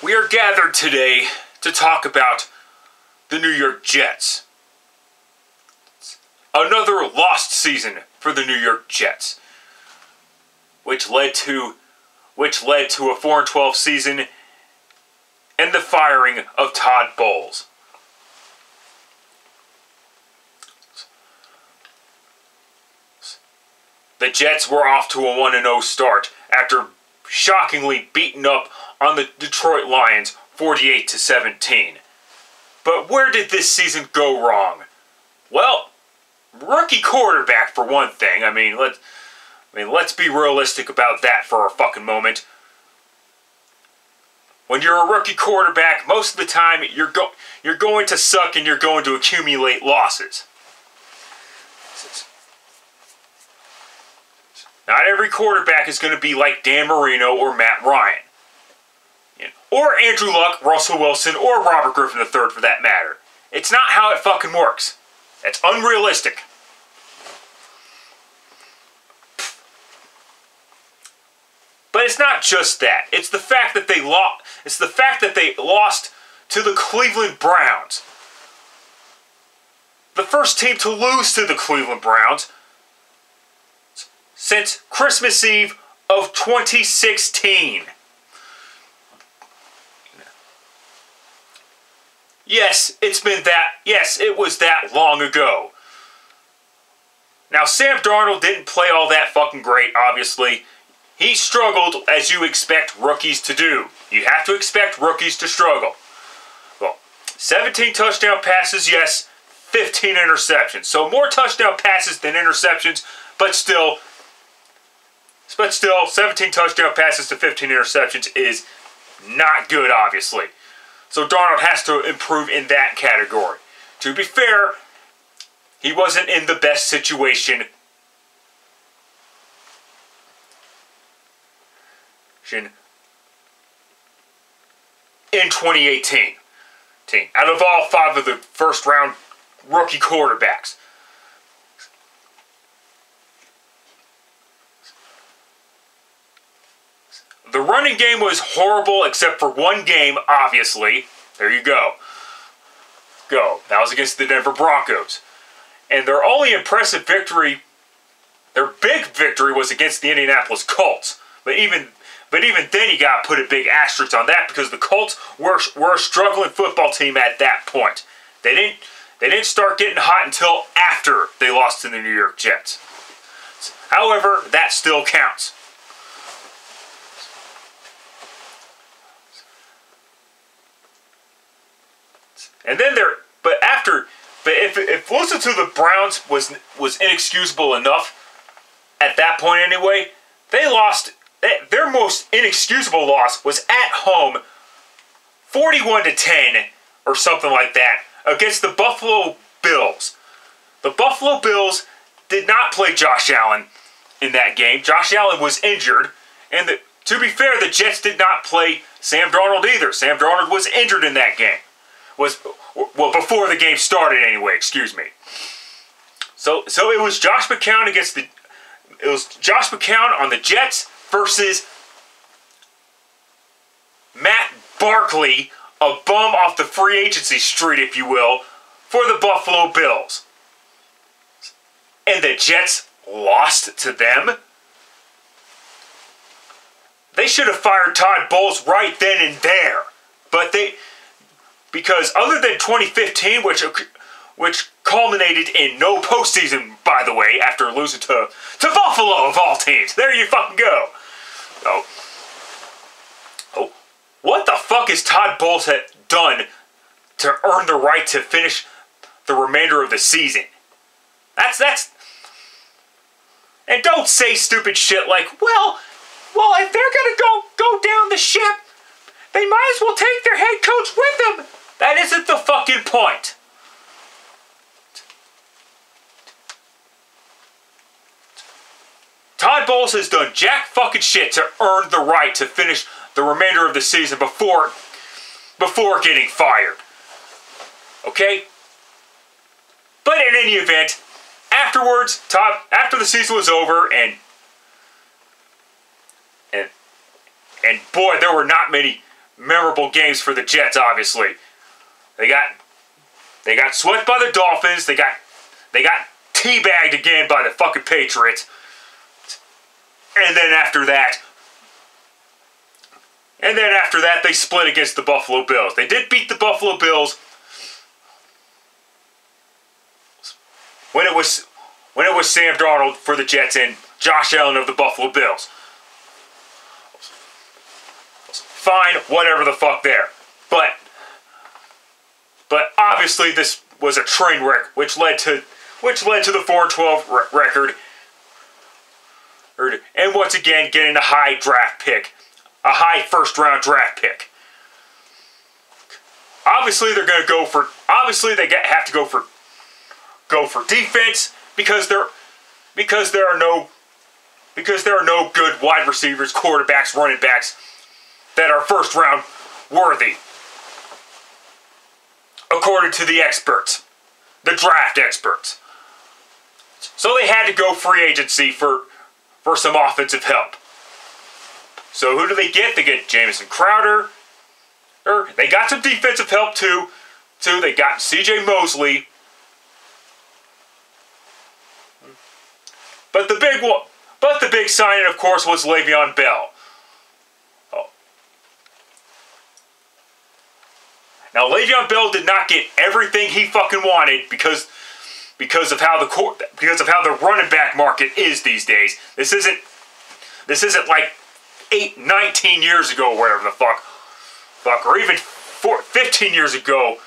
We are gathered today to talk about the New York Jets. Another lost season for the New York Jets, which led to a 4-12 season and the firing of Todd Bowles. The Jets were off to a 1-0 start after shockingly beating up on the Detroit Lions 48-17. But where did this season go wrong? Well, rookie quarterback for one thing. Let's be realistic about that for a fucking moment. When you're a rookie quarterback, most of the time you're going to suck and you're going to accumulate losses. Not every quarterback is going to be like Dan Marino or Matt Ryan. Or Andrew Luck, Russell Wilson, or Robert Griffin III for that matter. It's not how it fucking works. It's unrealistic. But it's not just that. It's the fact that they lost to the Cleveland Browns. The first team to lose to the Cleveland Browns since Christmas Eve of 2016. Yes, it was that long ago. Now, Sam Darnold didn't play all that fucking great, obviously. He struggled, as you expect rookies to do. You have to expect rookies to struggle. Well, 17 touchdown passes, yes, 15 interceptions. So more touchdown passes than interceptions, but still, 17 touchdown passes to 15 interceptions is not good, obviously. So Darnold has to improve in that category. To be fair, he wasn't in the best situation in 2018. Out of all 5 of the first-round rookie quarterbacks. The running game was horrible except for one game, obviously. There you go. That was against the Denver Broncos. And their only impressive victory, their big victory, was against the Indianapolis Colts. But even then you got to put a big asterisk on that because the Colts were a struggling football team at that point. They didn't start getting hot until after they lost to the New York Jets. However, that still counts. And then if losing to the Browns was inexcusable enough at that point anyway, they lost. Their most inexcusable loss was at home, 41-10 or something like that, against the Buffalo Bills. The Buffalo Bills did not play Josh Allen in that game. Josh Allen was injured, and to be fair, the Jets did not play Sam Darnold either. Sam Darnold was injured in that game. Before the game started anyway, excuse me. So it was Josh McCown on the Jets versus Matt Barkley, a bum off the free agency street, if you will, for the Buffalo Bills. And the Jets lost to them? They should have fired Todd Bowles right then and there. Because other than 2015, which culminated in no postseason, by the way, after losing to Buffalo of all teams. There you fucking go. What the fuck has Todd Bowles done to earn the right to finish the remainder of the season? That's. And don't say stupid shit like, well, if they're gonna go down the ship, they might as well take their head coach with them. That isn't the fucking point. Todd Bowles has done jack fucking shit to earn the right to finish the remainder of the season before getting fired. Okay? But in any event, afterwards, after the season was over, and boy, there were not many memorable games for the Jets, obviously. They got swept by the Dolphins. They got teabagged again by the fucking Patriots. And then after that, they split against the Buffalo Bills. They did beat the Buffalo Bills when it was Sam Darnold for the Jets and Josh Allen of the Buffalo Bills. Fine, whatever the fuck there. But obviously this was a train wreck, which led to the 4-12 record. And once again, getting a high draft pick. A high first-round draft pick. Obviously, they're going to go for. Obviously, they have to go for defense because there are no good wide receivers, quarterbacks, running backs that are first-round worthy, according to the experts, the draft experts. So they had to go free agency for some offensive help. So who do they get? They get Jamison Crowder. They got some defensive help too. They got C.J. Mosley. But the big signing, of course, was Le'Veon Bell. Oh. Now Le'Veon Bell did not get everything he fucking wanted because of how the running back market is these days. This isn't like 19 years ago, or whatever the fuck, or even 15 years ago,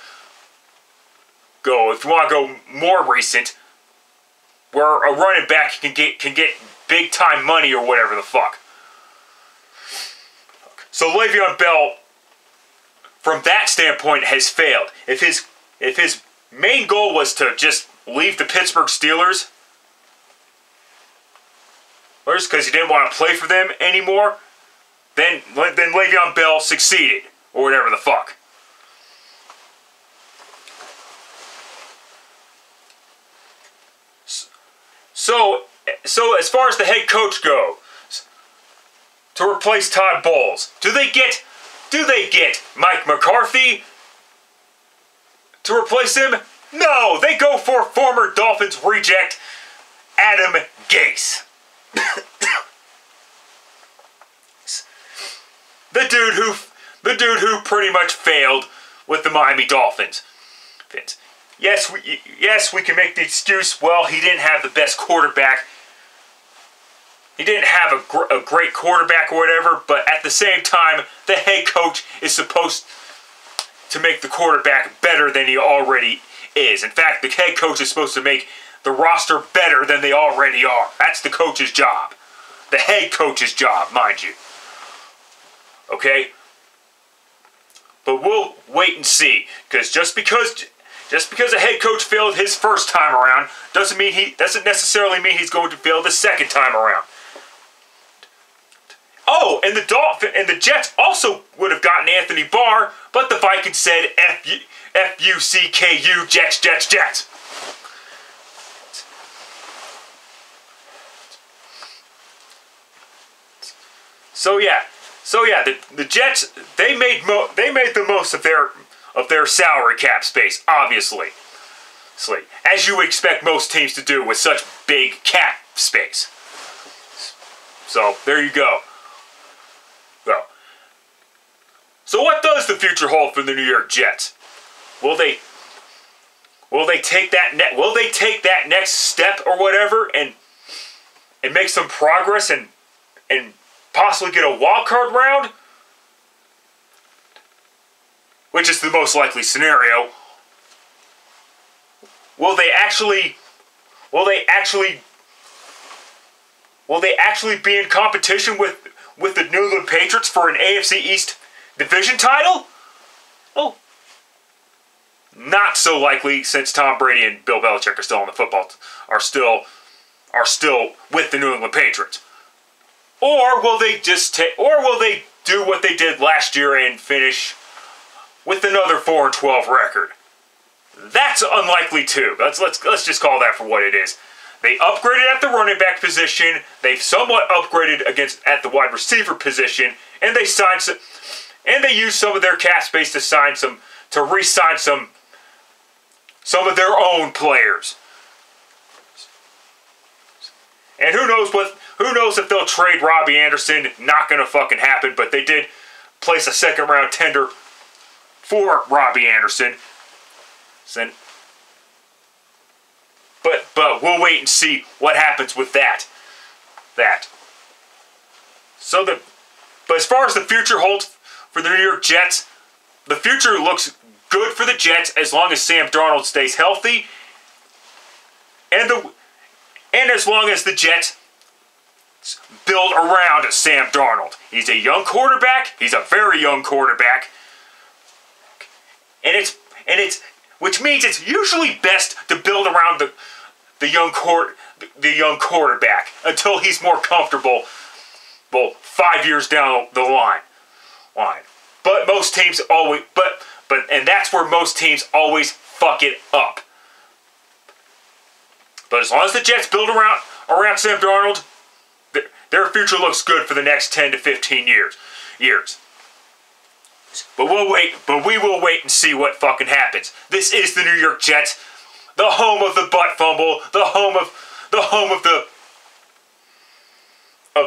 if you want to go more recent, where a running back can get big time money or whatever the fuck. So Le'Veon Bell, from that standpoint, has failed. If his main goal was to just leave the Pittsburgh Steelers, or just because he didn't want to play for them anymore, then Le'Veon Bell succeeded, or whatever the fuck. So as far as the head coach goes, to replace Todd Bowles, do they get Mike McCarthy to replace him? No, they go for former Dolphins reject Adam Gase. The dude who pretty much failed with the Miami Dolphins. Yes, we can make the excuse, well, he didn't have the best quarterback. He didn't have a great quarterback or whatever, but at the same time, the head coach is supposed to make the quarterback better than he already is. In fact, the head coach is supposed to make the roster better than they already are. That's the coach's job. The head coach's job, mind you. Okay? But we'll wait and see, because just because a head coach failed his first time around doesn't necessarily mean he's going to fail the second time around. Oh, and the Jets also would have gotten Anthony Barr, but the Vikings said F-U-C-K-U, Jets. So yeah, the Jets, they made the most of their salary cap space, obviously. As you expect most teams to do with such big cap space. So there you go. So what does the future hold for the New York Jets? Will they take that next step or whatever and make some progress and possibly get a wild card round? Which is the most likely scenario. Will they actually be in competition with the New England Patriots for an AFC East division title? Oh, not so likely, since Tom Brady and Bill Belichick are still with the New England Patriots. Or will they do what they did last year and finish with another 4-12 record? That's unlikely too. Let's just call that for what it is. They upgraded at the running back position. They've somewhat upgraded at the wide receiver position, and they signed And they used some of their cap space to re-sign some of their own players. And who knows if they'll trade Robbie Anderson? Not gonna fucking happen, but they did place a second round tender for Robbie Anderson. But we'll wait and see what happens with that. But as far as the future holds for the New York Jets, the future looks good for the Jets as long as Sam Darnold stays healthy, and as long as the Jets build around Sam Darnold. He's a young quarterback. He's a very young quarterback, and it's which means it's usually best to build around the young quarterback until he's more comfortable. Well, 5 years down the line. But most teams always, and that's where most teams always fuck it up. But as long as the Jets build around Sam Darnold, their future looks good for the next 10 to 15 years. But we will wait and see what fucking happens. This is the New York Jets, the home of the butt fumble, the home of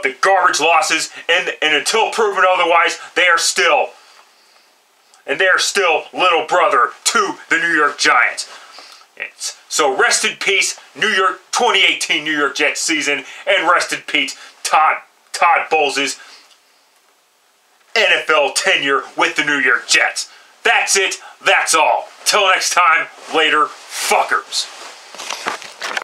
the garbage losses, and until proven otherwise, they are still little brother to the New York Giants. So rest in peace, 2018 New York Jets season, and rest in peace, Todd Bowles' NFL tenure with the New York Jets. That's it. That's all. Till next time, later, fuckers.